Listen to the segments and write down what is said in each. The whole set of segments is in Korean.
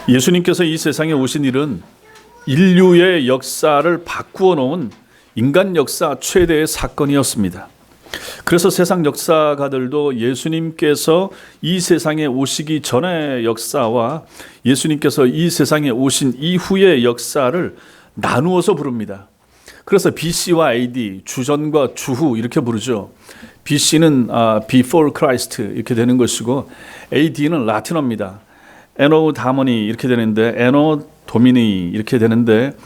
예수님께서 이 세상에 오신 일은 인류의 역사를 바꾸어 놓은 인간 역사 최대의 사건이었습니다. 그래서 세상 역사가들도 예수님께서 이 세상에 오시기 전의 역사와 예수님께서 이 세상에 오신 이후의 역사를 나누어서 부릅니다. 그래서 BC와 AD, 주전과 주후 이렇게 부르죠. BC는 Before Christ 이렇게 되는 것이고 AD는 라틴어입니다. Anno Domini 이렇게 되는데 Anno Domini 이렇게 되는데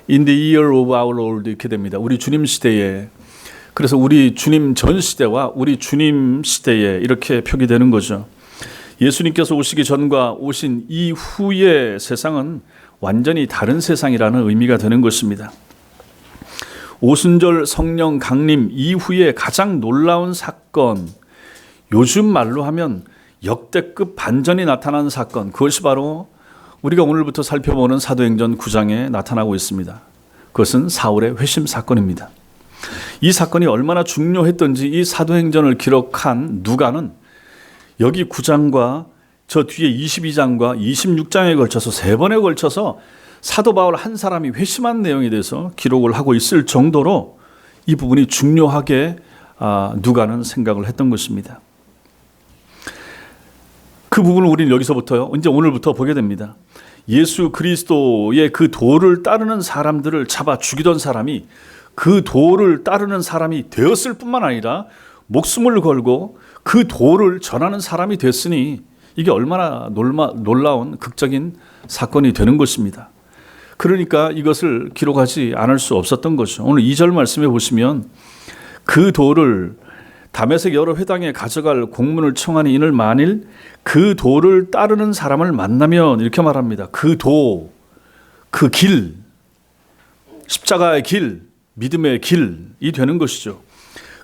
In the year of our Lord 이렇게 됩니다. 우리 주님 시대에. 그래서 우리 주님 전 시대와 우리 주님 시대에 이렇게 표기되는 거죠. 예수님께서 오시기 전과 오신 이후의 세상은 완전히 다른 세상이라는 의미가 되는 것입니다. 오순절 성령 강림 이후에 가장 놀라운 사건, 요즘 말로 하면 역대급 반전이 나타난 사건, 그것이 바로 우리가 오늘부터 살펴보는 사도행전 9장에 나타나고 있습니다. 그것은 사울의 회심 사건입니다. 이 사건이 얼마나 중요했던지 이 사도행전을 기록한 누가는 여기 9장과 저 뒤에 22장과 26장에 걸쳐서 세 번에 걸쳐서 사도 바울 한 사람이 회심한 내용에 대해서 기록을 하고 있을 정도로 이 부분이 중요하게 누가는 생각을 했던 것입니다. 그 부분을 우리는 여기서부터요, 이제 오늘부터 보게 됩니다. 예수 그리스도의 그 도를 따르는 사람들을 잡아 죽이던 사람이 그 도를 따르는 사람이 되었을 뿐만 아니라 목숨을 걸고 그 도를 전하는 사람이 됐으니 이게 얼마나 놀라운 극적인 사건이 되는 것입니다. 그러니까 이것을 기록하지 않을 수 없었던 거죠. 오늘 2절 말씀에 보시면 그 도를 다메섹 여러 회당에 가져갈 공문을 청하니 이는 만일 그 도를 따르는 사람을 만나면 이렇게 말합니다. 그 도, 그 길, 십자가의 길, 믿음의 길이 되는 것이죠.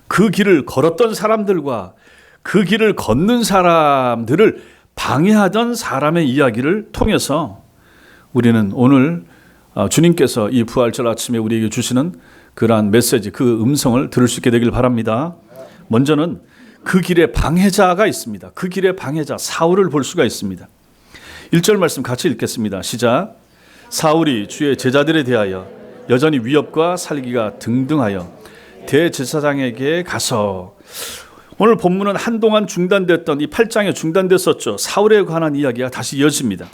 그 길을 걸었던 사람들과 그 길을 걷는 사람들을 방해하던 사람의 이야기를 통해서 우리는 오늘 주님께서 이 부활절 아침에 우리에게 주시는 그러한 메시지, 그 음성을 들을 수 있게 되길 바랍니다. 먼저는 그 길에 방해자가 있습니다. 그 길의 방해자 사울을 볼 수가 있습니다. 1절 말씀 같이 읽겠습니다. 시작. 사울이 주의 제자들에 대하여 여전히 위협과 살기가 등등하여 대제사장에게 가서, 오늘 본문은 한동안 중단됐던 이 8장에 중단됐었죠. 사울에 관한 이야기가 다시 이어집니다.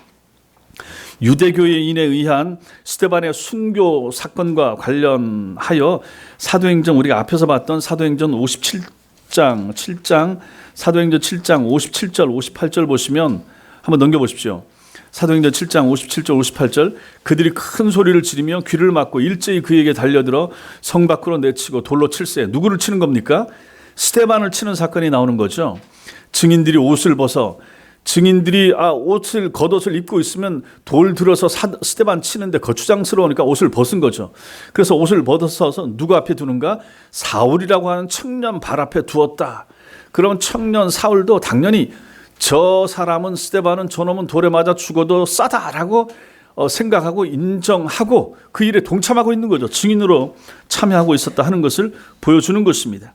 유대교인에 의한 스데반의 순교 사건과 관련하여 사도행전, 우리가 앞에서 봤던 사도행전 7장 사도행전 7장 57절 58절 보시면 한번 넘겨보십시오. 사도행전 7장 57절 58절 그들이 큰 소리를 지르며 귀를 막고 일제히 그에게 달려들어 성 밖으로 내치고 돌로 칠세. 누구를 치는 겁니까? 스데반을 치는 사건이 나오는 거죠. 증인들이 옷을 벗어, 증인들이 겉옷을 입고 있으면 돌 들어서 스데반 치는데 거추장스러우니까 옷을 벗은 거죠. 그래서 옷을 벗어서 누구 앞에 두는가? 사울이라고 하는 청년 발 앞에 두었다. 그러면 청년 사울도 당연히 저 사람은, 스데반은 저놈은 돌에 맞아 죽어도 싸다라고 생각하고 인정하고 그 일에 동참하고 있는 거죠. 증인으로 참여하고 있었다 하는 것을 보여주는 것입니다.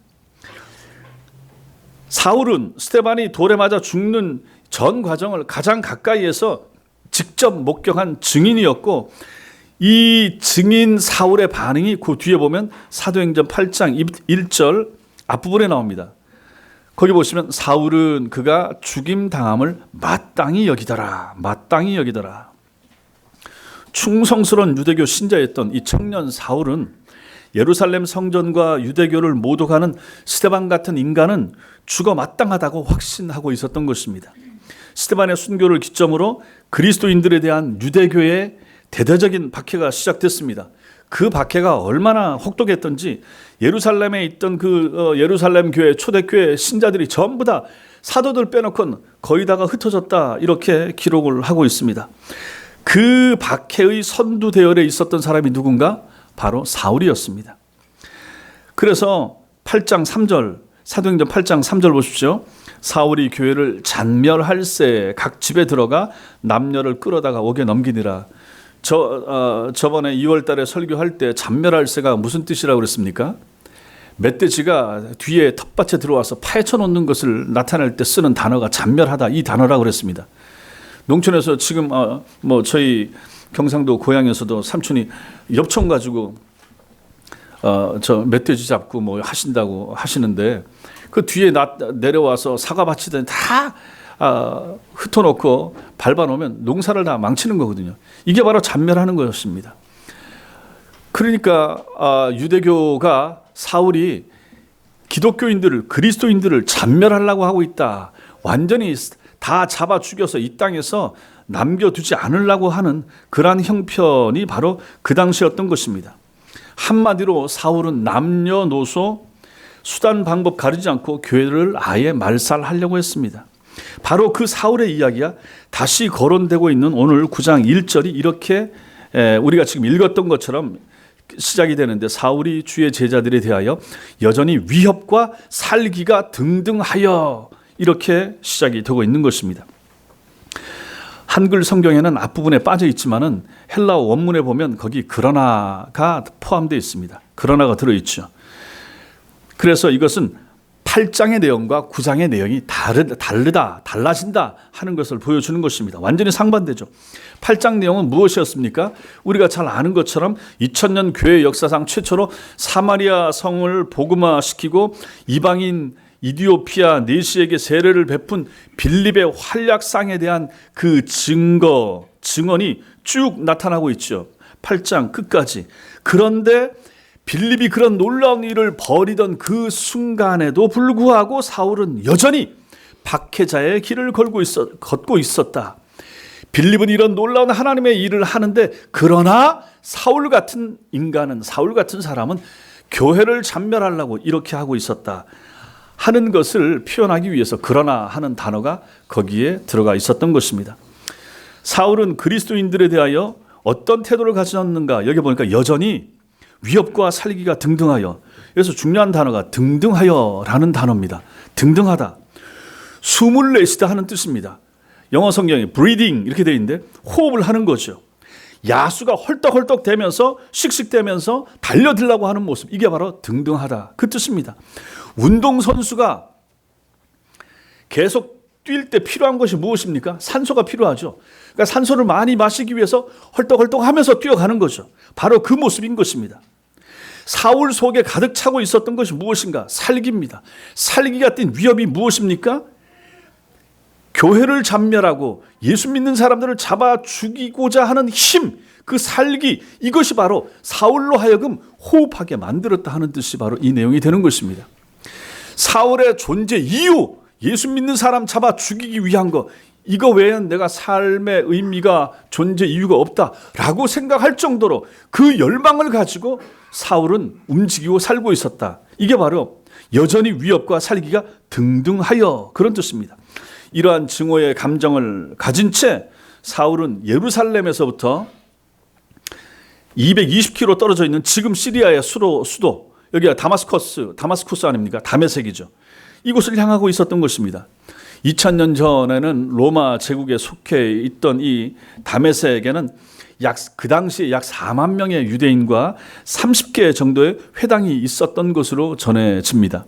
사울은 스데반이 돌에 맞아 죽는 전 과정을 가장 가까이에서 직접 목격한 증인이었고, 이 증인 사울의 반응이 그 뒤에 보면 사도행전 8장 1절 앞부분에 나옵니다. 거기 보시면 사울은 그가 죽임당함을 마땅히 여기더라. 마땅히 여기더라. 충성스러운 유대교 신자였던 이 청년 사울은 예루살렘 성전과 유대교를 모독하는 스데반 같은 인간은 죽어 마땅하다고 확신하고 있었던 것입니다. 스데반의 순교를 기점으로 그리스도인들에 대한 유대교의 대대적인 박해가 시작됐습니다. 그 박해가 얼마나 혹독했던지 예루살렘에 있던 그 예루살렘 교회 초대교회 신자들이 전부 다 사도들 빼놓고는 거의 다가 흩어졌다, 이렇게 기록을 하고 있습니다. 그 박해의 선두 대열에 있었던 사람이 누군가? 바로 사울이었습니다. 그래서 8장 3절, 사도행전 8장 3절 보십시오. 사울이 교회를 잔멸할세 각 집에 들어가 남녀를 끌어다가 옥에 넘기니라. 저번에 2월 달에 설교할 때 잔멸할세가 무슨 뜻이라고 그랬습니까? 멧돼지가 뒤에 텃밭에 들어와서 파헤쳐 놓는 것을 나타낼 때 쓰는 단어가 잔멸하다, 이 단어라고 그랬습니다. 농촌에서 지금 뭐 저희 경상도 고향에서도 삼촌이 엽총 가지고 저 멧돼지 잡고 뭐 하신다고 하시는데 그 뒤에 내려와서 사과밭이든 다 흩어놓고 밟아놓으면 농사를 다 망치는 거거든요. 이게 바로 잔멸하는 것입니다. 그러니까 유대교가 사울이 기독교인들을 그리스도인들을 잔멸하려고 하고 있다. 완전히 다 잡아 죽여서 이 땅에서 남겨두지 않으려고 하는 그러한 형편이 바로 그 당시였던 것입니다. 한마디로 사울은 남녀노소 수단 방법 가리지 않고 교회를 아예 말살하려고 했습니다. 바로 그 사울의 이야기가 다시 거론되고 있는 오늘 9장 1절이 이렇게 우리가 지금 읽었던 것처럼 시작이 되는데, 사울이 주의 제자들에 대하여 여전히 위협과 살기가 등등하여, 이렇게 시작이 되고 있는 것입니다. 한글 성경에는 앞부분에 빠져 있지만은 헬라어 원문에 보면 거기 그러나가 포함되어 있습니다. 그러나가 들어있죠. 그래서 이것은 8장의 내용과 9장의 내용이 달라진다 하는 것을 보여주는 것입니다. 완전히 상반되죠. 8장 내용은 무엇이었습니까? 우리가 잘 아는 것처럼 2000년 교회 역사상 최초로 사마리아 성을 복음화시키고 이방인 이디오피아 내시에게 세례를 베푼 빌립의 활약상에 대한 그 증언이 쭉 나타나고 있죠. 8장 끝까지. 그런데 빌립이 그런 놀라운 일을 벌이던 그 순간에도 불구하고 사울은 여전히 박해자의 길을 걷고 있었다. 빌립은 이런 놀라운 하나님의 일을 하는데, 그러나 사울 같은 인간은, 사울 같은 사람은 교회를 잔멸하려고 이렇게 하고 있었다 하는 것을 표현하기 위해서 그러나 하는 단어가 거기에 들어가 있었던 것입니다. 사울은 그리스도인들에 대하여 어떤 태도를 가졌는가, 여기 보니까 여전히 위협과 살기가 등등하여, 그래서 중요한 단어가 등등하여라는 단어입니다. 등등하다, 숨을 내쉬다 하는 뜻입니다. 영어 성경에 breathing 이렇게 되어 있는데 호흡을 하는 거죠. 야수가 헐떡헐떡 되면서 씩씩대면서 달려들려고 하는 모습, 이게 바로 등등하다 그 뜻입니다. 운동선수가 계속 뛸 때 필요한 것이 무엇입니까? 산소가 필요하죠. 그러니까 산소를 많이 마시기 위해서 헐떡헐떡 하면서 뛰어가는 거죠. 바로 그 모습인 것입니다. 사울 속에 가득 차고 있었던 것이 무엇인가? 살기입니다. 살기가 띈 위협이 무엇입니까? 교회를 잔멸하고 예수 믿는 사람들을 잡아 죽이고자 하는 힘, 그 살기, 이것이 바로 사울로 하여금 호흡하게 만들었다 하는 뜻이 바로 이 내용이 되는 것입니다. 사울의 존재 이유, 예수 믿는 사람 잡아 죽이기 위한 거, 이거 외에는 내가 삶의 의미가, 존재 이유가 없다라고 생각할 정도로 그 열망을 가지고 사울은 움직이고 살고 있었다. 이게 바로 여전히 위협과 살기가 등등하여, 그런 뜻입니다. 이러한 증오의 감정을 가진 채 사울은 예루살렘에서부터 220km 떨어져 있는 지금 시리아의 수도, 여기가 다마스쿠스 아닙니까? 다메섹이죠. 이곳을 향하고 있었던 것입니다. 2000년 전에는 로마 제국에 속해 있던 이 다메섹에는 그 당시에 약 4만 명의 유대인과 30개 정도의 회당이 있었던 것으로 전해집니다.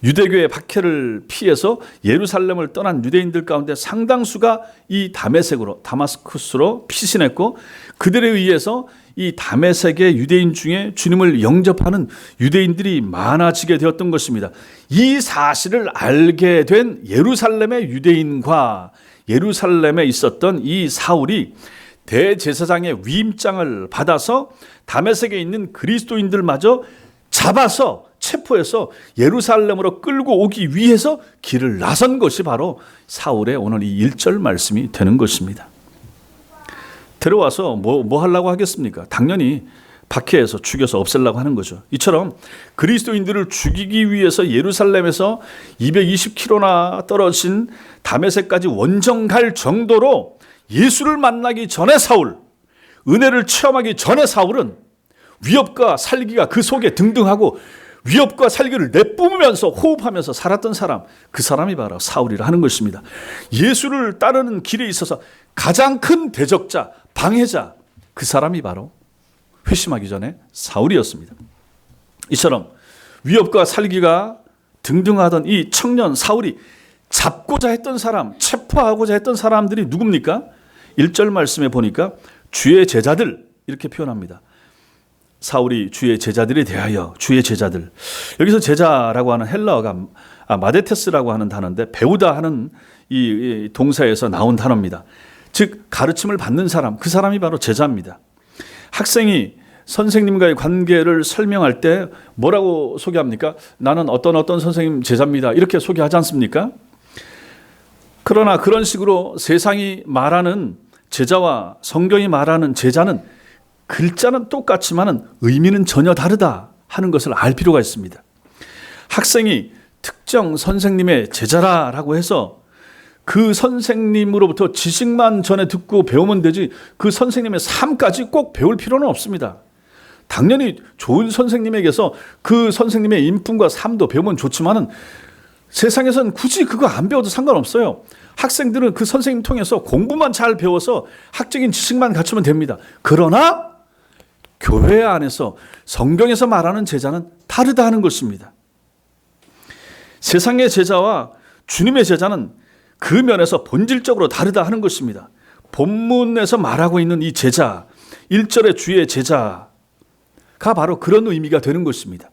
유대교의 박해를 피해서 예루살렘을 떠난 유대인들 가운데 상당수가 이 다마스쿠스로 피신했고, 그들에 의해서 이 다메섹의 유대인 중에 주님을 영접하는 유대인들이 많아지게 되었던 것입니다. 이 사실을 알게 된 예루살렘의 유대인과 예루살렘에 있었던 이 사울이 대제사장의 위임장을 받아서 다메섹에 있는 그리스도인들마저 잡아서 체포해서 예루살렘으로 끌고 오기 위해서 길을 나선 것이 바로 사울의 오늘 이 1절 말씀이 되는 것입니다. 들어와서 뭐 하려고 하겠습니까? 당연히 박해해서 죽여서 없애려고 하는 거죠. 이처럼 그리스도인들을 죽이기 위해서 예루살렘에서 220km나 떨어진 다메섹까지 원정 갈 정도로 예수를 만나기 전에 사울, 은혜를 체험하기 전에 사울은 위협과 살기가 그 속에 등등하고 위협과 살기를 내뿜으면서 호흡하면서 살았던 사람, 그 사람이 바로 사울이라 하는 것입니다. 예수를 따르는 길에 있어서 가장 큰 대적자, 방해자, 그 사람이 바로 회심하기 전에 사울이었습니다. 이처럼 위협과 살기가 등등하던 이 청년 사울이 잡고자 했던 사람, 체포하고자 했던 사람들이 누굽니까? 1절 말씀에 보니까 주의 제자들 이렇게 표현합니다. 사울이 주의 제자들에 대하여 주의 제자들. 여기서 제자라고 하는 헬라어가 마데테스라고 하는 단어인데 배우다 하는 이 동사에서 나온 단어입니다. 즉 가르침을 받는 사람, 그 사람이 바로 제자입니다. 학생이 선생님과의 관계를 설명할 때 뭐라고 소개합니까? 나는 어떤 선생님 제자입니다. 이렇게 소개하지 않습니까? 그러나 그런 식으로 세상이 말하는 제자와 성경이 말하는 제자는 글자는 똑같지만 의미는 전혀 다르다 하는 것을 알 필요가 있습니다. 학생이 특정 선생님의 제자라고 해서 그 선생님으로부터 지식만 전해 듣고 배우면 되지 그 선생님의 삶까지 꼭 배울 필요는 없습니다. 당연히 좋은 선생님에게서 그 선생님의 인품과 삶도 배우면 좋지만은 세상에서는 굳이 그거 안 배워도 상관없어요. 학생들은 그 선생님 통해서 공부만 잘 배워서 학적인 지식만 갖추면 됩니다. 그러나 교회 안에서 성경에서 말하는 제자는 다르다 하는 것입니다. 세상의 제자와 주님의 제자는 그 면에서 본질적으로 다르다 하는 것입니다. 본문에서 말하고 있는 이 제자, 1절의 주의 제자가 바로 그런 의미가 되는 것입니다.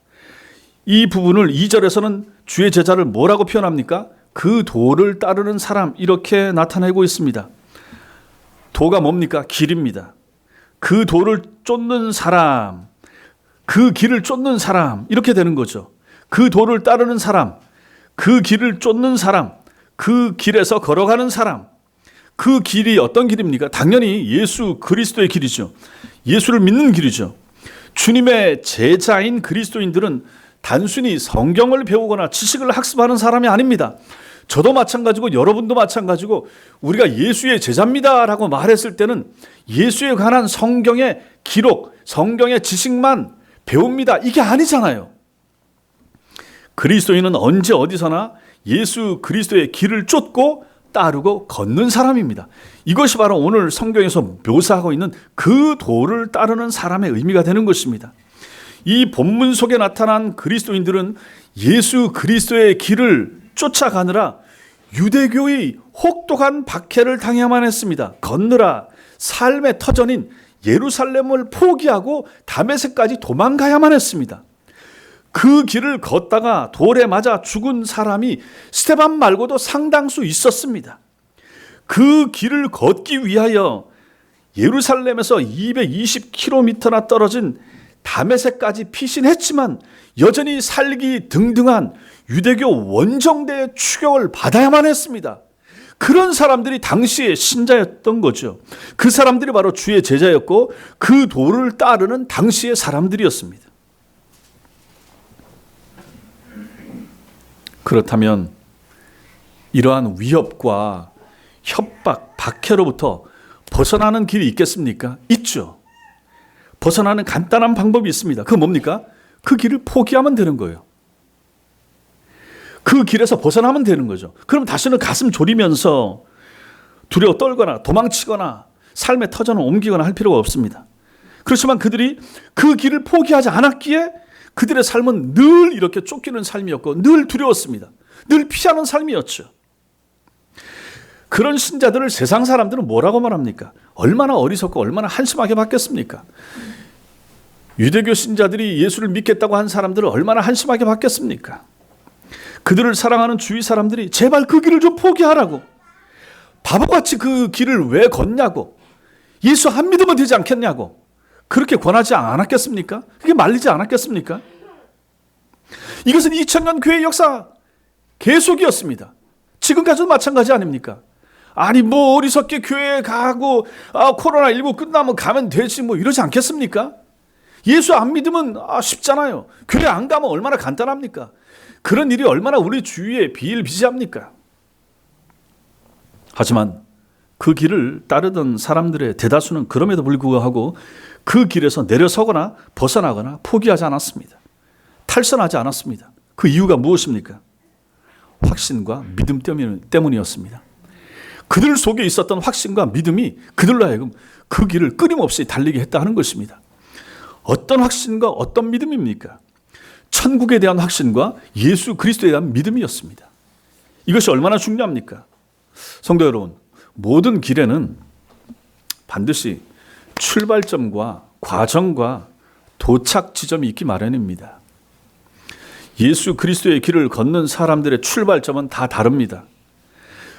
이 부분을 2절에서는 주의 제자를 뭐라고 표현합니까? 그 도를 따르는 사람 이렇게 나타내고 있습니다. 도가 뭡니까? 길입니다. 그 도를 쫓는 사람, 그 길을 쫓는 사람 이렇게 되는 거죠. 그 도를 따르는 사람, 그 길을 쫓는 사람, 그 길에서 걸어가는 사람. 그 길이 어떤 길입니까? 당연히 예수 그리스도의 길이죠. 예수를 믿는 길이죠. 주님의 제자인 그리스도인들은 단순히 성경을 배우거나 지식을 학습하는 사람이 아닙니다. 저도 마찬가지고 여러분도 마찬가지고 우리가 예수의 제자입니다라고 말했을 때는 예수에 관한 성경의 기록, 성경의 지식만 배웁니다. 이게 아니잖아요. 그리스도인은 언제 어디서나 예수 그리스도의 길을 쫓고 따르고 걷는 사람입니다. 이것이 바로 오늘 성경에서 묘사하고 있는 그 도를 따르는 사람의 의미가 되는 것입니다. 이 본문 속에 나타난 그리스도인들은 예수 그리스도의 길을 쫓아가느라 유대교의 혹독한 박해를 당해야만 했습니다. 걷느라 삶의 터전인 예루살렘을 포기하고 다메섹까지 도망가야만 했습니다. 그 길을 걷다가 돌에 맞아 죽은 사람이 스데반 말고도 상당수 있었습니다. 그 길을 걷기 위하여 예루살렘에서 220km나 떨어진 다메섹까지 피신했지만 여전히 살기 등등한 유대교 원정대의 추격을 받아야만 했습니다. 그런 사람들이 당시의 신자였던 거죠. 그 사람들이 바로 주의 제자였고 그 도를 따르는 당시의 사람들이었습니다. 그렇다면 이러한 위협과 협박, 박해로부터 벗어나는 길이 있겠습니까? 있죠. 벗어나는 간단한 방법이 있습니다. 그건 뭡니까? 그 길을 포기하면 되는 거예요. 그 길에서 벗어나면 되는 거죠. 그럼 다시는 가슴 졸이면서 두려워 떨거나 도망치거나 삶의 터전을 옮기거나 할 필요가 없습니다. 그렇지만 그들이 그 길을 포기하지 않았기에 그들의 삶은 늘 이렇게 쫓기는 삶이었고 늘 두려웠습니다. 늘 피하는 삶이었죠. 그런 신자들을 세상 사람들은 뭐라고 말합니까? 얼마나 어리석고 얼마나 한심하게 봤겠습니까? 유대교 신자들이 예수를 믿겠다고 한 사람들을 얼마나 한심하게 봤겠습니까? 그들을 사랑하는 주위 사람들이 제발 그 길을 좀 포기하라고, 바보같이 그 길을 왜 걷냐고, 예수 안 믿으면 되지 않겠냐고 그렇게 권하지 않았겠습니까? 그게 말리지 않았겠습니까? 이것은 2000년 교회 역사 계속이었습니다. 지금까지도 마찬가지 아닙니까? 아니 뭐 어리석게 교회에 가고 코로나19 끝나면 가면 되지 뭐 이러지 않겠습니까? 예수 안 믿으면 쉽잖아요. 교회 안 가면 얼마나 간단합니까? 그런 일이 얼마나 우리 주위에 비일비재합니까? 하지만 그 길을 따르던 사람들의 대다수는 그럼에도 불구하고 그 길에서 내려서거나 벗어나거나 포기하지 않았습니다. 탈선하지 않았습니다. 그 이유가 무엇입니까? 확신과 믿음 때문이었습니다. 그들 속에 있었던 확신과 믿음이 그들로 하여금 그 길을 끊임없이 달리게 했다 하는 것입니다. 어떤 확신과 어떤 믿음입니까? 천국에 대한 확신과 예수 그리스도에 대한 믿음이었습니다. 이것이 얼마나 중요합니까? 성도 여러분, 모든 길에는 반드시 출발점과 과정과 도착 지점이 있기 마련입니다. 예수 그리스도의 길을 걷는 사람들의 출발점은 다 다릅니다.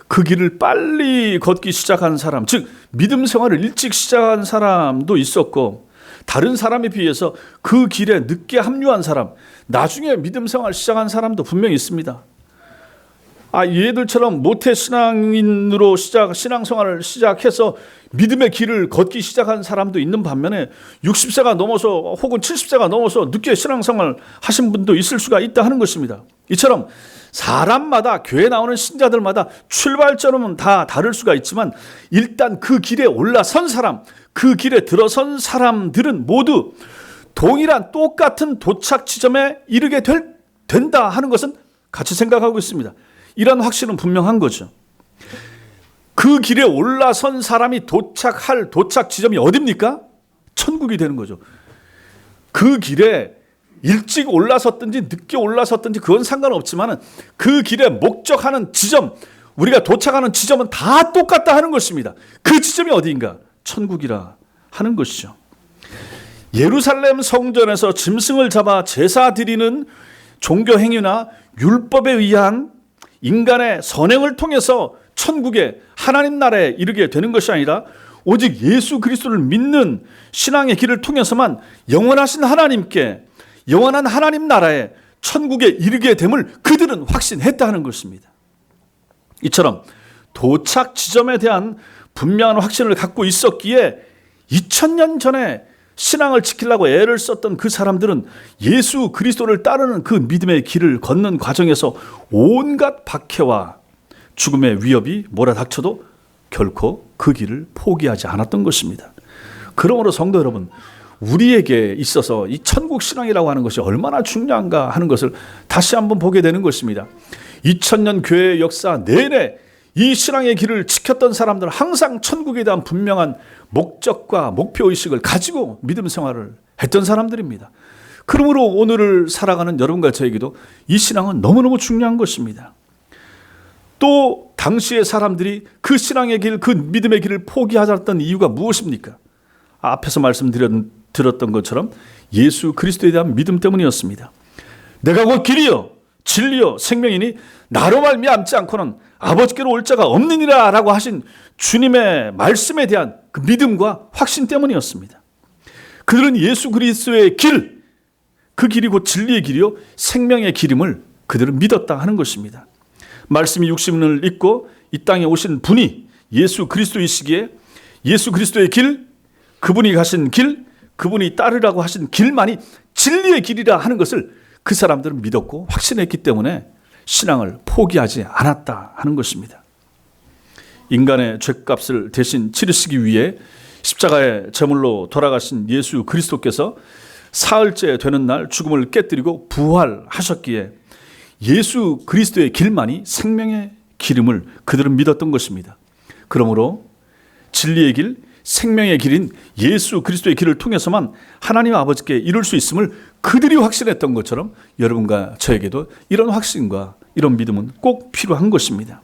그 길을 빨리 걷기 시작한 사람, 즉 믿음 생활을 일찍 시작한 사람도 있었고, 다른 사람에 비해서 그 길에 늦게 합류한 사람, 나중에 믿음 생활 시작한 사람도 분명히 있습니다. 얘들처럼 모태 신앙인으로 신앙생활을 시작해서 믿음의 길을 걷기 시작한 사람도 있는 반면에 60세가 넘어서 혹은 70세가 넘어서 늦게 신앙생활을 하신 분도 있을 수가 있다 하는 것입니다. 이처럼 사람마다, 교회 나오는 신자들마다 출발점은 다 다를 수가 있지만, 일단 그 길에 올라선 사람, 그 길에 들어선 사람들은 모두 동일한 똑같은 도착 지점에 이르게 된다 하는 것은 같이 생각하고 있습니다. 이런 확신은 분명한 거죠. 그 길에 올라선 사람이 도착할 도착 지점이 어디입니까? 천국이 되는 거죠. 그 길에 일찍 올라섰든지 늦게 올라섰든지 그건 상관없지만 그 길에 목적하는 지점, 우리가 도착하는 지점은 다 똑같다 하는 것입니다. 그 지점이 어디인가? 천국이라 하는 것이죠. 예루살렘 성전에서 짐승을 잡아 제사 드리는 종교 행위나 율법에 의한 인간의 선행을 통해서 천국의 하나님 나라에 이르게 되는 것이 아니라 오직 예수 그리스도를 믿는 신앙의 길을 통해서만 영원하신 하나님께, 영원한 하나님 나라에, 천국에 이르게 됨을 그들은 확신했다는 것입니다. 이처럼 도착 지점에 대한 분명한 확신을 갖고 있었기에 2000년 전에 신앙을 지키려고 애를 썼던 그 사람들은 예수 그리스도를 따르는 그 믿음의 길을 걷는 과정에서 온갖 박해와 죽음의 위협이 몰아닥쳐도 결코 그 길을 포기하지 않았던 것입니다. 그러므로 성도 여러분, 우리에게 있어서 이 천국 신앙이라고 하는 것이 얼마나 중요한가 하는 것을 다시 한번 보게 되는 것입니다. 2000년 교회의 역사 내내 이 신앙의 길을 지켰던 사람들은 항상 천국에 대한 분명한 목적과 목표의식을 가지고 믿음 생활을 했던 사람들입니다. 그러므로 오늘을 살아가는 여러분과 저에게도 이 신앙은 너무너무 중요한 것입니다. 또 당시의 사람들이 그 신앙의 길, 그 믿음의 길을 포기하지 않았던 이유가 무엇입니까? 앞에서 말씀드렸던 것처럼 예수 그리스도에 대한 믿음 때문이었습니다. 내가 곧 길이요 진리요 생명이니 나로 말미암지 않고는 아버지께로 올 자가 없느니라 라고 하신 주님의 말씀에 대한 그 믿음과 확신 때문이었습니다. 그들은 예수 그리스도의 길, 그 길이 곧 진리의 길이요 생명의 길임을 그들은 믿었다 하는 것입니다. 말씀이 육신을 입고 이 땅에 오신 분이 예수 그리스도이시기에 예수 그리스도의 길, 그분이 가신 길, 그분이 따르라고 하신 길만이 진리의 길이라 하는 것을 그 사람들은 믿었고 확신했기 때문에 신앙을 포기하지 않았다 하는 것입니다. 인간의 죄값을 대신 치르시기 위해 십자가의 제물로 돌아가신 예수 그리스도께서 사흘째 되는 날 죽음을 깨뜨리고 부활하셨기에 예수 그리스도의 길만이 생명의 길임을 그들은 믿었던 것입니다. 그러므로 진리의 길, 생명의 길인 예수 그리스도의 길을 통해서만 하나님 아버지께 이룰 수 있음을 그들이 확신했던 것처럼 여러분과 저에게도 이런 확신과 이런 믿음은 꼭 필요한 것입니다.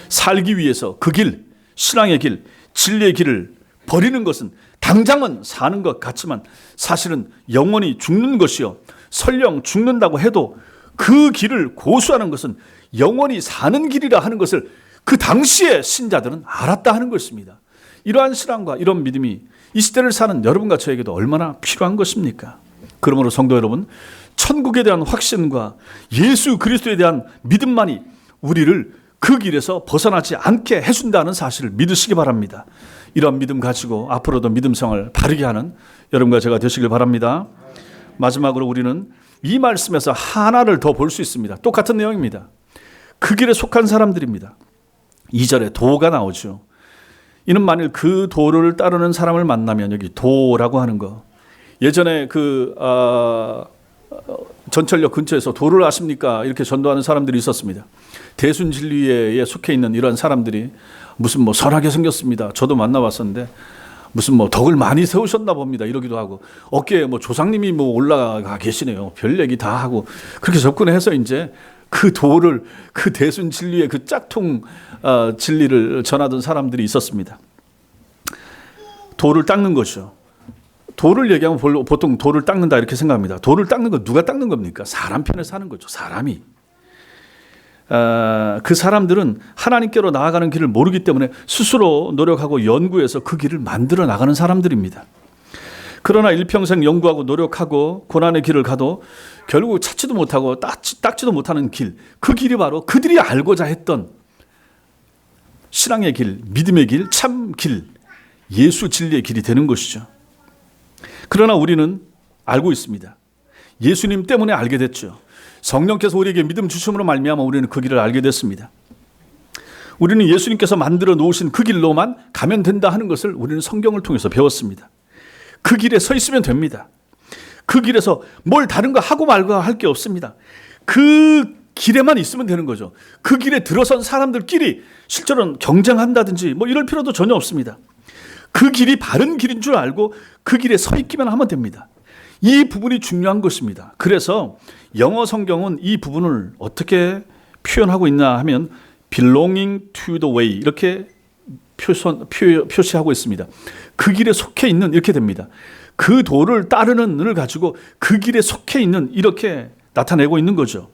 살기 위해서 그 길, 신앙의 길, 진리의 길을 버리는 것은 당장은 사는 것 같지만 사실은 영원히 죽는 것이요 설령 죽는다고 해도 그 길을 고수하는 것은 영원히 사는 길이라 하는 것을 그 당시에 신자들은 알았다 하는 것입니다. 이러한 신앙과 이런 믿음이 이 시대를 사는 여러분과 저에게도 얼마나 필요한 것입니까? 그러므로 성도 여러분, 천국에 대한 확신과 예수 그리스도에 대한 믿음만이 우리를 그 길에서 벗어나지 않게 해준다는 사실을 믿으시기 바랍니다. 이런 믿음 가지고 앞으로도 믿음 생활을 바르게 하는 여러분과 제가 되시길 바랍니다. 마지막으로 우리는 이 말씀에서 하나를 더 볼 수 있습니다. 똑같은 내용입니다. 그 길에 속한 사람들입니다. 2절에 도가 나오죠. 이는 만일 그 도를 따르는 사람을 만나면, 여기 도라고 하는 거, 예전에 전철역 근처에서 도를 아십니까? 이렇게 전도하는 사람들이 있었습니다. 대순진리회에 속해 있는 이런 사람들이 무슨 선하게 생겼습니다. 저도 만나봤었는데 무슨 덕을 많이 세우셨나 봅니다. 이러기도 하고 어깨에 조상님이 올라가 계시네요. 별 얘기 다 하고 그렇게 접근해서 이제 그 도를, 그 대순 진리의 그 짝퉁 진리를 전하던 사람들이 있었습니다. 돌을 닦는 것이요. 돌을 얘기하면 보통 돌을 닦는다 이렇게 생각합니다. 돌을 닦는 건 누가 닦는 겁니까? 사람 편에서 하는 거죠. 사람이. 그 사람들은 하나님께로 나아가는 길을 모르기 때문에 스스로 노력하고 연구해서 그 길을 만들어 나가는 사람들입니다. 그러나 일평생 연구하고 노력하고 고난의 길을 가도 결국 찾지도 못하고 닦지도 못하는 길, 그 길이 바로 그들이 알고자 했던 신앙의 길, 믿음의 길, 참 길, 예수 진리의 길이 되는 것이죠. 그러나 우리는 알고 있습니다. 예수님 때문에 알게 됐죠. 성령께서 우리에게 믿음 주심으로 말미암아 우리는 그 길을 알게 됐습니다. 우리는 예수님께서 만들어 놓으신 그 길로만 가면 된다 하는 것을 우리는 성경을 통해서 배웠습니다. 그 길에 서 있으면 됩니다. 그 길에서 뭘 다른 거 하고 말고 할 게 없습니다. 그 길에만 있으면 되는 거죠. 그 길에 들어선 사람들끼리 실제로는 경쟁한다든지 뭐 이럴 필요도 전혀 없습니다. 그 길이 바른 길인 줄 알고 그 길에 서 있기만 하면 됩니다. 이 부분이 중요한 것입니다. 그래서 영어 성경은 이 부분을 어떻게 표현하고 있나 하면 belonging to the way 이렇게 표시하고 있습니다. 그 길에 속해 있는 이렇게 됩니다. 그 도를 따르는을 가지고 그 길에 속해 있는 이렇게 나타내고 있는 거죠.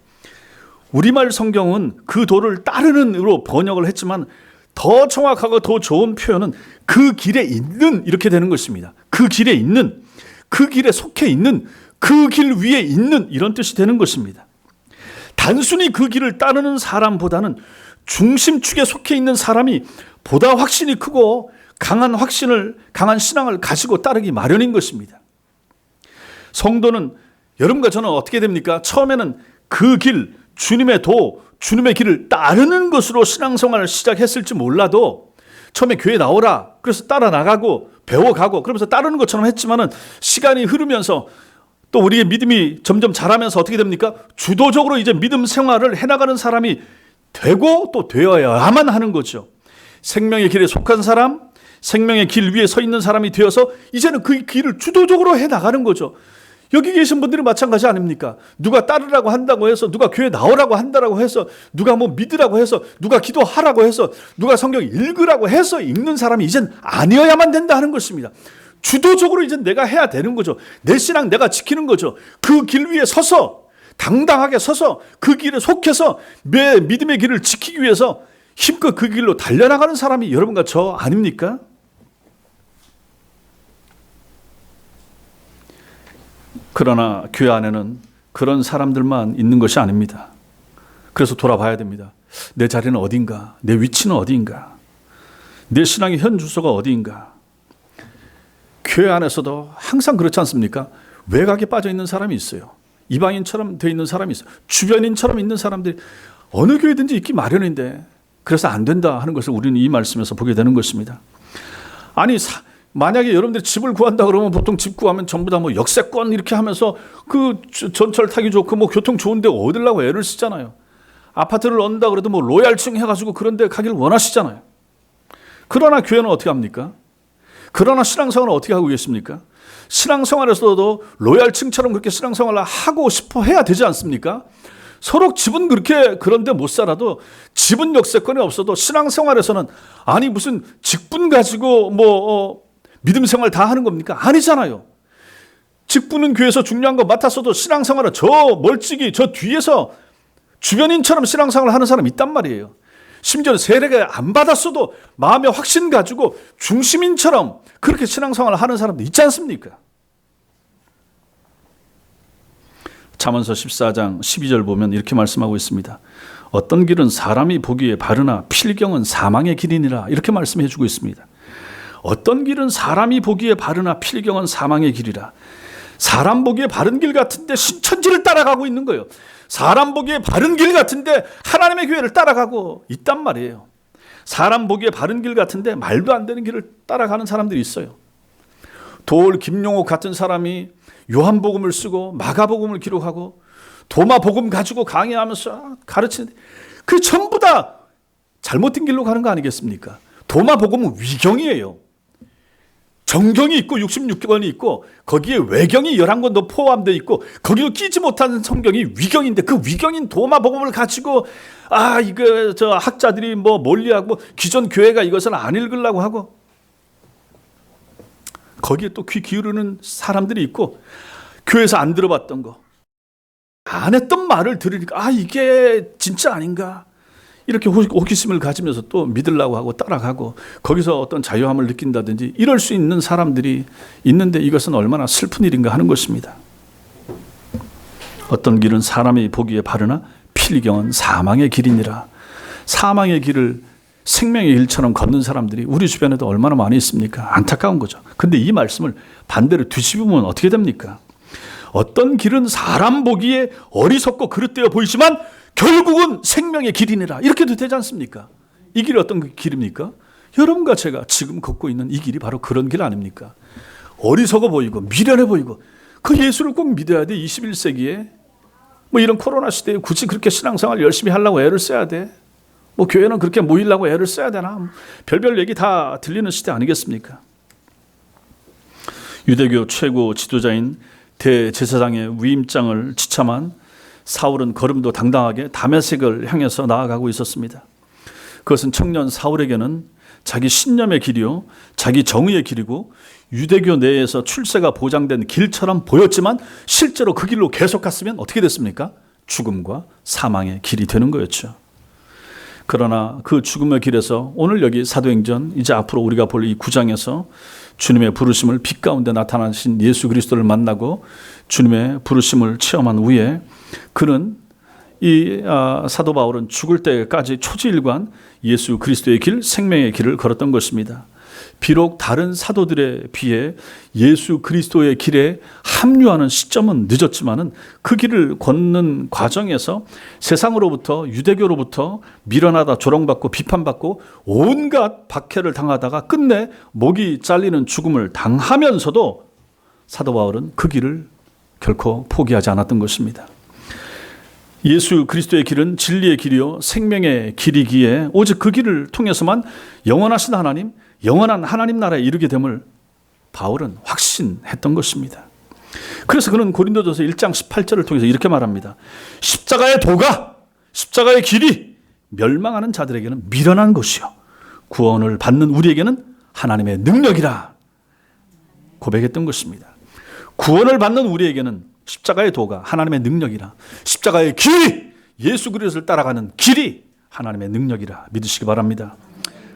우리말 성경은 그 도를 따르는으로 번역을 했지만 더 정확하고 더 좋은 표현은 그 길에 있는 이렇게 되는 것입니다. 그 길에 있는, 그 길에 속해 있는, 그 길 위에 있는 이런 뜻이 되는 것입니다. 단순히 그 길을 따르는 사람보다는 중심축에 속해 있는 사람이 보다 확신이 크고 강한 신앙을 가지고 따르기 마련인 것입니다. 성도는 여러분과 저는 어떻게 됩니까? 처음에는 그 길, 주님의 도, 주님의 길을 따르는 것으로 신앙생활을 시작했을지 몰라도 처음에 교회 나오라 그래서 따라 나가고 배워가고 그러면서 따르는 것처럼 했지만은 시간이 흐르면서 또 우리의 믿음이 점점 자라면서 어떻게 됩니까? 주도적으로 이제 믿음 생활을 해나가는 사람이 되고 또 되어야만 하는 거죠. 생명의 길에 속한 사람, 생명의 길 위에 서 있는 사람이 되어서 이제는 그 길을 주도적으로 해나가는 거죠. 여기 계신 분들이 마찬가지 아닙니까? 누가 따르라고 한다고 해서, 누가 교회 나오라고 한다고 해서, 누가 뭐 믿으라고 해서, 누가 기도하라고 해서, 누가 성경 읽으라고 해서 읽는 사람이 이젠 아니어야만 된다 하는 것입니다. 주도적으로 이제 내가 해야 되는 거죠. 내 신앙 내가 지키는 거죠. 그 길 위에 서서 당당하게 서서 그 길에 속해서 내 믿음의 길을 지키기 위해서 힘껏 그 길로 달려나가는 사람이 여러분과 저 아닙니까? 그러나 교회 안에는 그런 사람들만 있는 것이 아닙니다. 그래서 돌아봐야 됩니다. 내 자리는 어딘가? 내 위치는 어디인가? 내 신앙의 현 주소가 어디인가? 교회 안에서도 항상 그렇지 않습니까? 외곽에 빠져 있는 사람이 있어요. 이방인처럼 되어 있는 사람이 있어요. 주변인처럼 있는 사람들이 어느 교회든지 있기 마련인데 그래서 안 된다 하는 것을 우리는 이 말씀에서 보게 되는 것입니다. 아니 만약에 여러분들이 집을 구한다 그러면 보통 집 구하면 전부 다 뭐 역세권 이렇게 하면서 그 전철 타기 좋고 뭐 교통 좋은데 어디라고 애를 쓰잖아요. 아파트를 얻는다 그래도 뭐 로얄층 해가지고 그런 데 가기를 원하시잖아요. 그러나 교회는 어떻게 합니까? 그러나 신앙생활은 어떻게 하고 계십니까? 신앙생활에서도 로얄층처럼 그렇게 신앙생활을 하고 싶어 해야 되지 않습니까? 서로 집은 그렇게 그런데 못 살아도 집은 역세권이 없어도 신앙생활에서는 아니 무슨 직분 가지고 믿음 생활 다 하는 겁니까? 아니잖아요. 직분은 교회에서 중요한 거 맡았어도 신앙생활은 저 멀찍이 저 뒤에서 주변인처럼 신앙생활을 하는 사람이 있단 말이에요. 심지어는 세례가 안 받았어도 마음의 확신 가지고 중심인처럼 그렇게 신앙생활을 하는 사람도 있지 않습니까? 잠언서 14장 12절 보면 이렇게 말씀하고 있습니다. 어떤 길은 사람이 보기에 바르나 필경은 사망의 길이니라 이렇게 말씀해 주고 있습니다. 어떤 길은 사람이 보기에 바르나 필경은 사망의 길이라. 사람 보기에 바른 길 같은데 신천지를 따라가고 있는 거예요. 사람 보기에 바른 길 같은데 하나님의 교회를 따라가고 있단 말이에요. 사람 보기에 바른 길 같은데 말도 안 되는 길을 따라가는 사람들이 있어요. 도올 김용옥 같은 사람이 요한복음을 쓰고 마가복음을 기록하고 도마복음 가지고 강의하면서 가르치는데 그 전부 다 잘못된 길로 가는 거 아니겠습니까? 도마복음은 위경이에요. 정경이 있고 66권이 있고 거기에 외경이 11권도 포함되어 있고 거기도 끼지 못한 성경이 위경인데 그 위경인 도마복음을 가지고 이거 저 학자들이 뭐 멀리하고 기존 교회가 이것을 안 읽으려고 하고 거기에 또 귀 기울이는 사람들이 있고 교회에서 안 들어봤던 거 안 했던 말을 들으니까 이게 진짜 아닌가 이렇게 호기심을 가지면서 또 믿으려고 하고 따라가고 거기서 어떤 자유함을 느낀다든지 이럴 수 있는 사람들이 있는데 이것은 얼마나 슬픈 일인가 하는 것입니다. 어떤 길은 사람이 보기에 바르나 필경은 사망의 길이니라. 사망의 길을 생명의 길처럼 걷는 사람들이 우리 주변에도 얼마나 많이 있습니까? 안타까운 거죠. 근데 이 말씀을 반대로 뒤집으면 어떻게 됩니까? 어떤 길은 사람 보기에 어리석고 그릇되어 보이지만 결국은 생명의 길이니라. 이렇게도 되지 않습니까? 이 길이 어떤 길입니까? 여러분과 제가 지금 걷고 있는 이 길이 바로 그런 길 아닙니까? 어리석어 보이고 미련해 보이고 그 예수를 꼭 믿어야 돼. 21세기에 뭐 이런 코로나 시대에 굳이 그렇게 신앙생활 열심히 하려고 애를 써야 돼. 뭐 교회는 그렇게 모이려고 애를 써야 되나? 별별 얘기 다 들리는 시대 아니겠습니까? 유대교 최고 지도자인 대제사장의 위임장을 지참한 사울은 걸음도 당당하게 다메섹을 향해서 나아가고 있었습니다. 그것은 청년 사울에게는 자기 신념의 길이요, 자기 정의의 길이고 유대교 내에서 출세가 보장된 길처럼 보였지만 실제로 그 길로 계속 갔으면 어떻게 됐습니까? 죽음과 사망의 길이 되는 거였죠. 그러나 그 죽음의 길에서 오늘 여기 사도행전 이제 앞으로 우리가 볼 이 9장에서 주님의 부르심을 빛 가운데 나타나신 예수 그리스도를 만나고 주님의 부르심을 체험한 후에 그는 사도 바울은 죽을 때까지 초지일관 예수 그리스도의 길, 생명의 길을 걸었던 것입니다. 비록 다른 사도들에 비해 예수 그리스도의 길에 합류하는 시점은 늦었지만은 그 길을 걷는 과정에서 세상으로부터 유대교로부터 밀어나다 조롱받고 비판받고 온갖 박해를 당하다가 끝내 목이 잘리는 죽음을 당하면서도 사도 바울은 그 길을 결코 포기하지 않았던 것입니다. 예수 그리스도의 길은 진리의 길이요 생명의 길이기에 오직 그 길을 통해서만 영원하신 하나님, 영원한 하나님 나라에 이르게 됨을 바울은 확신했던 것입니다. 그래서 그는 고린도전서 1장 18절을 통해서 이렇게 말합니다. 십자가의 도가, 십자가의 길이 멸망하는 자들에게는 미련한 것이요 구원을 받는 우리에게는 하나님의 능력이라 고백했던 것입니다. 구원을 받는 우리에게는 십자가의 도가 하나님의 능력이라, 십자가의 길이 예수 그리스도를 따라가는 길이 하나님의 능력이라 믿으시기 바랍니다.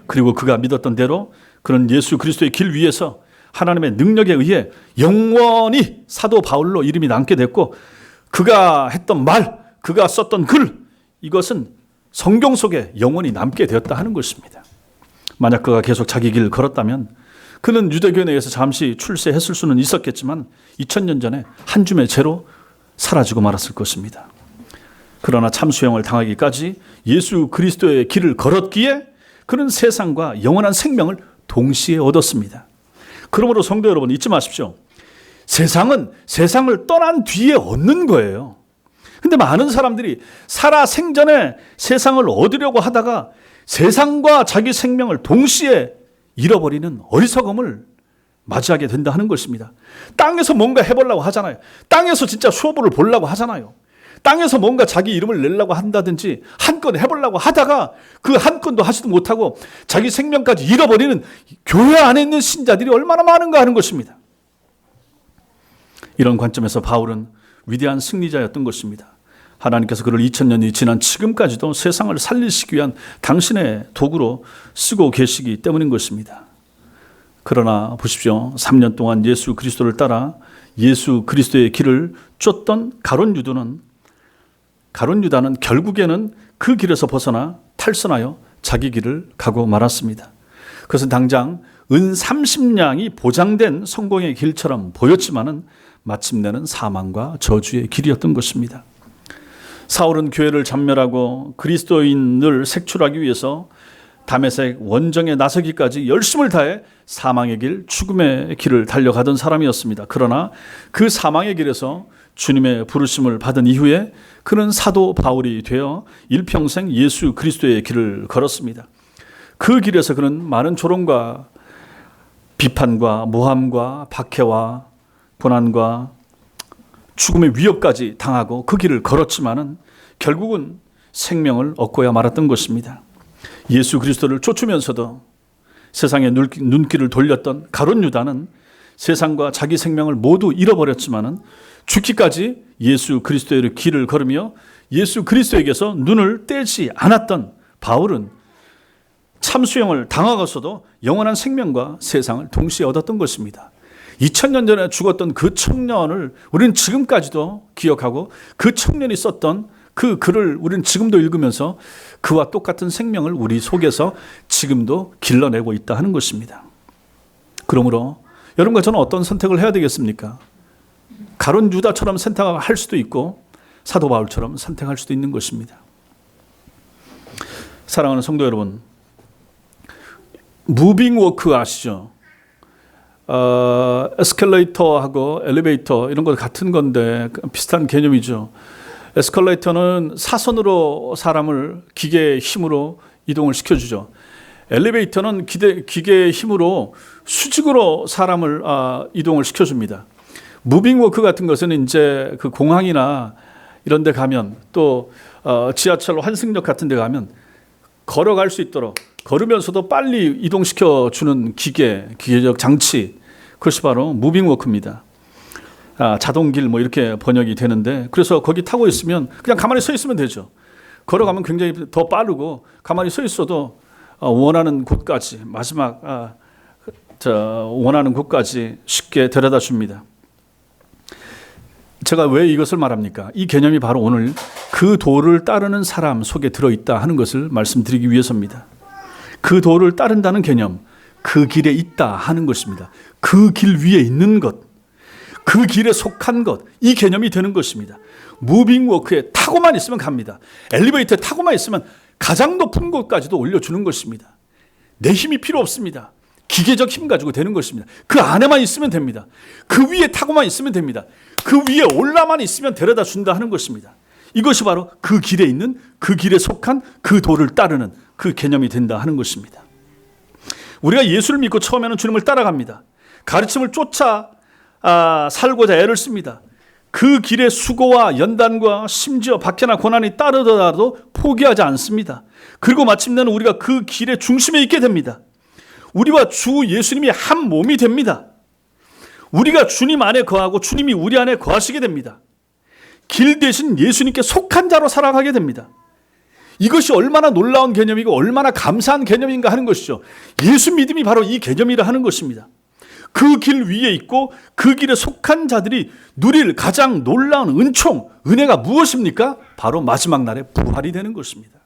그리고 그가 믿었던 대로 그런 예수 그리스도의 길 위에서 하나님의 능력에 의해 영원히 사도 바울로 이름이 남게 됐고 그가 했던 말, 그가 썼던 글 이것은 성경 속에 영원히 남게 되었다 하는 것입니다. 만약 그가 계속 자기 길을 걸었다면 그는 유대교에 의해서 잠시 출세했을 수는 있었겠지만 2000년 전에 한 줌의 재로 사라지고 말았을 것입니다. 그러나 참수형을 당하기까지 예수 그리스도의 길을 걸었기에 그는 세상과 영원한 생명을 동시에 얻었습니다. 그러므로 성도 여러분 잊지 마십시오. 세상은 세상을 떠난 뒤에 얻는 거예요. 근데 많은 사람들이 살아 생전에 세상을 얻으려고 하다가 세상과 자기 생명을 동시에 잃어버리는 어리석음을 맞이하게 된다 하는 것입니다. 땅에서 뭔가 해보려고 하잖아요. 땅에서 진짜 수업을 보려고 하잖아요. 땅에서 뭔가 자기 이름을 내려고 한다든지 한 건 해보려고 하다가 그 한 건도 하지도 못하고 자기 생명까지 잃어버리는 교회 안에 있는 신자들이 얼마나 많은가 하는 것입니다. 이런 관점에서 바울은 위대한 승리자였던 것입니다. 하나님께서 그를 2000년이 지난 지금까지도 세상을 살리시기 위한 당신의 도구로 쓰고 계시기 때문인 것입니다. 그러나 보십시오. 3년 동안 예수 그리스도를 따라 예수 그리스도의 길을 쫓던 가룟 유다는 결국에는 그 길에서 벗어나 탈선하여 자기 길을 가고 말았습니다. 그것은 당장 은 30냥이 보장된 성공의 길처럼 보였지만은 마침내는 사망과 저주의 길이었던 것입니다. 사울은 교회를 전멸하고 그리스도인을 색출하기 위해서 다메섹 원정에 나서기까지 열심을 다해 사망의 길, 죽음의 길을 달려가던 사람이었습니다. 그러나 그 사망의 길에서 주님의 부르심을 받은 이후에 그는 사도 바울이 되어 일평생 예수 그리스도의 길을 걸었습니다. 그 길에서 그는 많은 조롱과 비판과 모함과 박해와 고난과 죽음의 위협까지 당하고 그 길을 걸었지만은 결국은 생명을 얻고야 말았던 것입니다. 예수 그리스도를 쫓으면서도 세상의 눈길을 돌렸던 가룟 유다는 세상과 자기 생명을 모두 잃어버렸지만은 죽기까지 예수 그리스도의 길을 걸으며 예수 그리스도에게서 눈을 떼지 않았던 바울은 참수형을 당하고서도 영원한 생명과 세상을 동시에 얻었던 것입니다. 2000년 전에 죽었던 그 청년을 우리는 지금까지도 기억하고 그 청년이 썼던 그 글을 우리는 지금도 읽으면서 그와 똑같은 생명을 우리 속에서 지금도 길러내고 있다 하는 것입니다. 그러므로 여러분과 저는 어떤 선택을 해야 되겠습니까? 가룟 유다처럼 선택할 수도 있고 사도 바울처럼 선택할 수도 있는 것입니다. 사랑하는 성도 여러분, 무빙 워크 아시죠? 에스컬레이터하고 엘리베이터 이런 거 같은 건데 비슷한 개념이죠. 에스컬레이터는 사선으로 사람을 기계의 힘으로 이동을 시켜주죠. 엘리베이터는 기계의 힘으로 수직으로 사람을 이동을 시켜줍니다. 무빙 워크 같은 것은 이제 그 공항이나 이런 데 가면 또 지하철 환승역 같은 데 가면 걸어갈 수 있도록 걸으면서도 빨리 이동시켜 주는 기계적 장치, 그것이 바로 무빙 워크입니다. 자동길 뭐 이렇게 번역이 되는데, 그래서 거기 타고 있으면 그냥 가만히 서 있으면 되죠. 걸어가면 굉장히 더 빠르고 가만히 서 있어도 원하는 곳까지 마지막 원하는 곳까지 쉽게 데려다 줍니다. 제가 왜 이것을 말합니까? 이 개념이 바로 오늘 그 도를 따르는 사람 속에 들어있다 하는 것을 말씀드리기 위해서입니다. 그 도를 따른다는 개념, 그 길에 있다 하는 것입니다. 그 길 위에 있는 것, 그 길에 속한 것, 이 개념이 되는 것입니다. 무빙 워크에 타고만 있으면 갑니다. 엘리베이터에 타고만 있으면 가장 높은 곳까지도 올려주는 것입니다. 내 힘이 필요 없습니다. 기계적 힘 가지고 되는 것입니다. 그 안에만 있으면 됩니다. 그 위에 타고만 있으면 됩니다. 그 위에 올라만 있으면 데려다 준다 하는 것입니다. 이것이 바로 그 길에 있는, 그 길에 속한 그 도를 따르는 그 개념이 된다 하는 것입니다. 우리가 예수를 믿고 처음에는 주님을 따라갑니다. 가르침을 쫓아 살고자 애를 씁니다. 그 길에 수고와 연단과 심지어 박해나 고난이 따르더라도 포기하지 않습니다. 그리고 마침내는 우리가 그 길의 중심에 있게 됩니다. 우리와 주 예수님이 한 몸이 됩니다. 우리가 주님 안에 거하고 주님이 우리 안에 거하시게 됩니다. 길 대신 예수님께 속한 자로 살아가게 됩니다. 이것이 얼마나 놀라운 개념이고 얼마나 감사한 개념인가 하는 것이죠. 예수 믿음이 바로 이 개념이라 하는 것입니다. 그 길 위에 있고 그 길에 속한 자들이 누릴 가장 놀라운 은총, 은혜가 무엇입니까? 바로 마지막 날에 부활이 되는 것입니다.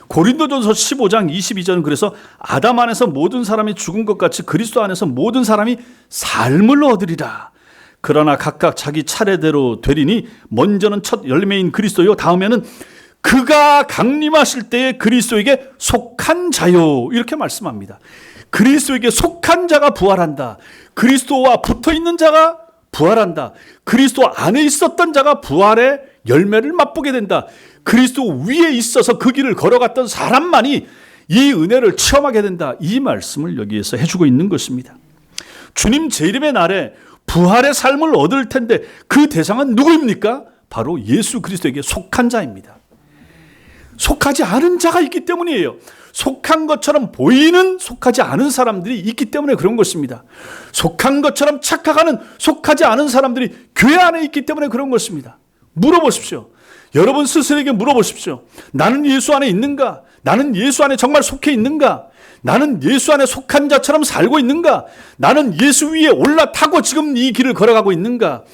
고린도전서 15장 22절은 그래서 아담 안에서 모든 사람이 죽은 것 같이 그리스도 안에서 모든 사람이 삶을 얻으리라. 그러나 각각 자기 차례대로 되리니 먼저는 첫 열매인 그리스도요, 다음에는 그가 강림하실 때에 그리스도에게 속한 자요, 이렇게 말씀합니다. 그리스도에게 속한 자가 부활한다. 그리스도와 붙어있는 자가 부활한다. 그리스도 안에 있었던 자가 부활의 열매를 맛보게 된다. 그리스도 위에 있어서 그 길을 걸어갔던 사람만이 이 은혜를 체험하게 된다. 이 말씀을 여기에서 해주고 있는 것입니다. 주님 재림의 날에 부활의 삶을 얻을 텐데 그 대상은 누구입니까? 바로 예수 그리스도에게 속한 자입니다. 속하지 않은 자가 있기 때문이에요. 속한 것처럼 보이는 속하지 않은 사람들이 있기 때문에 그런 것입니다. 속한 것처럼 착각하는 속하지 않은 사람들이 교회 안에 있기 때문에 그런 것입니다. 물어보십시오. 여러분 스스로에게 물어보십시오. 나는 예수 안에 있는가? 나는 예수 안에 정말 속해 있는가? 나는 예수 안에 속한 자처럼 살고 있는가? 나는 예수 위에 올라타고 지금 이 길을 걸어가고 있는가?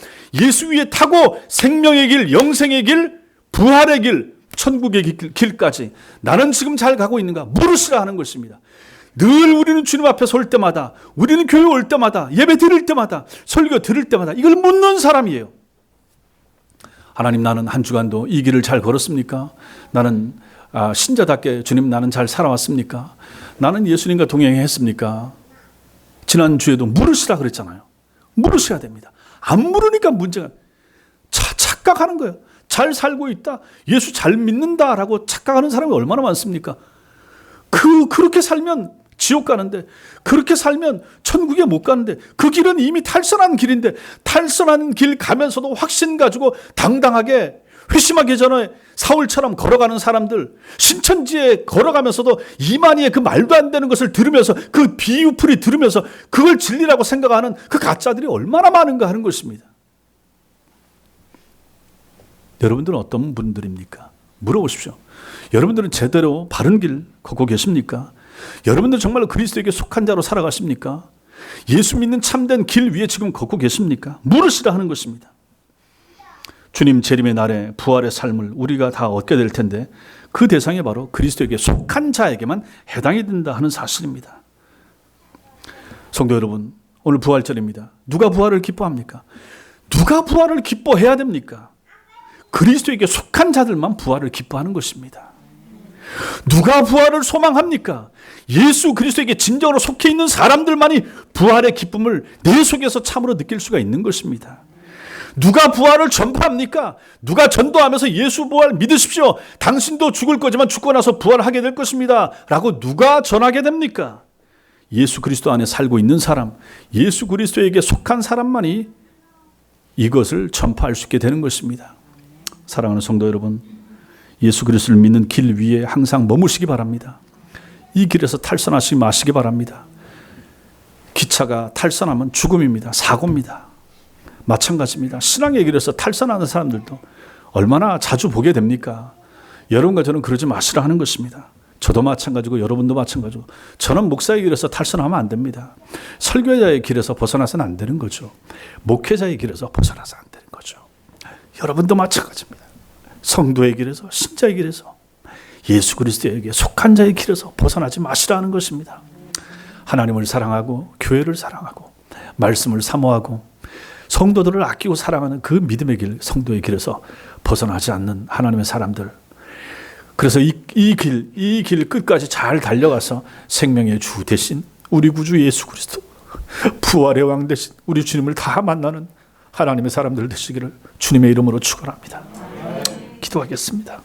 예수 위에 타고 생명의 길, 영생의 길, 부활의 길, 천국의 길까지 나는 지금 잘 가고 있는가? 물으시라 하는 것입니다. 늘 우리는 주님 앞에 설 때마다, 우리는 교회 올 때마다, 예배 드릴 때마다, 설교 들을 때마다 이걸 묻는 사람이에요. 하나님, 나는 한 주간도 이 길을 잘 걸었습니까? 나는 신자답게 주님 나는 잘 살아왔습니까? 나는 예수님과 동행했습니까? 지난주에도 물으시라 그랬잖아요. 물으셔야 됩니다. 안 물으니까 문제가, 착각하는 거예요. 잘 살고 있다, 예수 잘 믿는다라고 착각하는 사람이 얼마나 많습니까? 그렇게 살면 지옥 가는데, 그렇게 살면 천국에 못 가는데, 그 길은 이미 탈선한 길인데, 탈선한 길 가면서도 확신 가지고 당당하게 회심하기 전에 사울처럼 걸어가는 사람들, 신천지에 걸어가면서도 이만희의 그 말도 안 되는 것을 들으면서, 그 비유풀이 들으면서 그걸 진리라고 생각하는 그 가짜들이 얼마나 많은가 하는 것입니다. 여러분들은 어떤 분들입니까? 물어보십시오. 여러분들은 제대로 바른 길 걷고 계십니까? 여러분들은 정말로 그리스도에게 속한 자로 살아가십니까? 예수 믿는 참된 길 위에 지금 걷고 계십니까? 물으시라 하는 것입니다. 주님 재림의 날에 부활의 삶을 우리가 다 얻게 될 텐데, 그 대상이 바로 그리스도에게 속한 자에게만 해당이 된다 하는 사실입니다. 성도 여러분, 오늘 부활절입니다. 누가 부활을 기뻐합니까? 누가 부활을 기뻐해야 됩니까? 그리스도에게 속한 자들만 부활을 기뻐하는 것입니다. 누가 부활을 소망합니까? 예수 그리스도에게 진정으로 속해 있는 사람들만이 부활의 기쁨을 내 속에서 참으로 느낄 수가 있는 것입니다. 누가 부활을 전파합니까? 누가 전도하면서 예수 부활 믿으십시오, 당신도 죽을 거지만 죽고 나서 부활하게 될 것입니다 라고 누가 전하게 됩니까? 예수 그리스도 안에 살고 있는 사람, 예수 그리스도에게 속한 사람만이 이것을 전파할 수 있게 되는 것입니다. 사랑하는 성도 여러분, 예수 그리스도를 믿는 길 위에 항상 머무시기 바랍니다. 이 길에서 탈선하지 마시기 바랍니다. 기차가 탈선하면 죽음입니다. 사고입니다. 마찬가지입니다. 신앙의 길에서 탈선하는 사람들도 얼마나 자주 보게 됩니까? 여러분과 저는 그러지 마시라 하는 것입니다. 저도 마찬가지고 여러분도 마찬가지고, 저는 목사의 길에서 탈선하면 안 됩니다. 설교자의 길에서 벗어나서는 안 되는 거죠. 목회자의 길에서 벗어나서 안 되는 거죠. 여러분도 마찬가지입니다. 성도의 길에서, 신자의 길에서, 예수 그리스도에게 속한 자의 길에서 벗어나지 마시라는 것입니다. 하나님을 사랑하고 교회를 사랑하고 말씀을 사모하고 성도들을 아끼고 사랑하는 그 믿음의 길, 성도의 길에서 벗어나지 않는 하나님의 사람들. 그래서 이 길 끝까지 잘 달려가서 생명의 주 대신 우리 구주 예수 그리스도, 부활의 왕 대신 우리 주님을 다 만나는 하나님의 사람들 되시기를 주님의 이름으로 축원합니다. 기도하겠습니다.